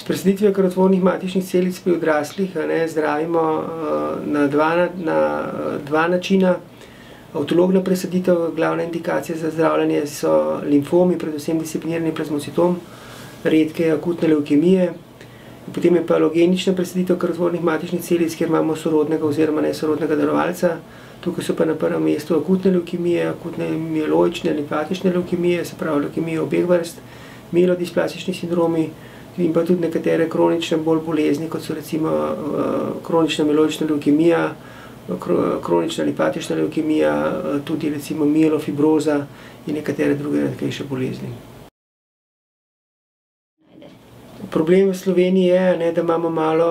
presaditvijo krvotvornih matičnih celic pri odraslih zdravimo na dva načina. Avtologna presaditev, glavna indikacija za zdravljenje so limfomi, predvsem disciplinirani plazmocitom, redke akutne levkemije. Potem je pa alogenična presaditev krvotvornih matičnih celic, kjer imamo sorodnega oziroma nesorodnega darovalca. Tukaj so pa na prvem mestu akutne levkemije, akutne mieloične, limfatične levkemije, se pravi levkemije obeh vrst, mielodisplastični sindromi in pa tudi nekatere kronične bolj bolezni, kot so recimo kronična mieloična levkemija, kronična limfatična levkemija, tudi recimo mielofibroza in nekatere druge redkejše bolezni. Problem v Sloveniji je, da imamo malo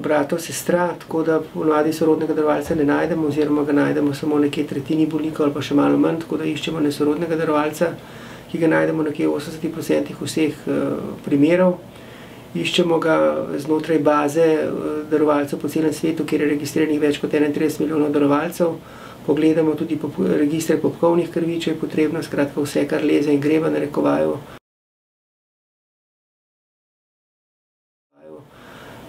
bratov, sestra, tako da ponavadi sorodnega darovalca ne najdemo oziroma ga najdemo samo nekje tretjini bolnikov ali pa še malo manj, tako da iščemo nesorodnega darovalca, ki ga najdemo nekje v 80% vseh primerov. Iščemo ga znotraj baze darovalcev po celem svetu, kjer je registriranih več kot 31 milijonov darovalcev. Pogledamo tudi registre popkovnih krvi, če je potrebno, skratka vse, kar leze in gre v narekovaju.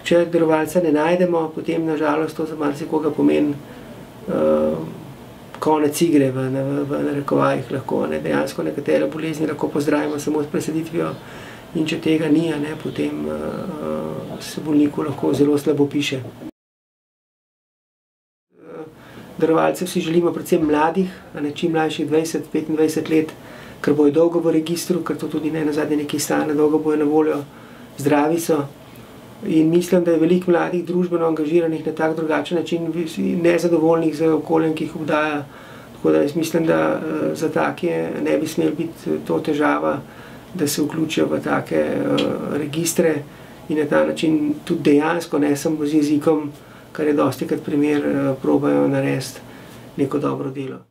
Če darovalca ne najdemo, potem na žalost to za marsikoga pomeni konec igre v narekovajih lahko. Dejansko nekatere bolezni lahko pozdravimo samo s presaditvijo in če tega ni, potem se bolniku lahko zelo slabo piše. Darovalcev si želimo predvsem mladih, čim mlajših 20-25 let, ker bojo dolgo v registru, ker to tudi nenazadnje nekaj stane, dolgo bojo na voljo, zdravi so. In mislim, da je veliko mladih družbeno angažiranih na tak drugačen način, nezadovoljnih z okoljem, ki jih obdaja. Tako da jaz mislim, da za take ne bi smelo biti to težava, da se vključijo v take registre in na ta način tudi dejansko, ne samo z jezikom, kar je dostikrat primer, probajo narediti neko dobro delo.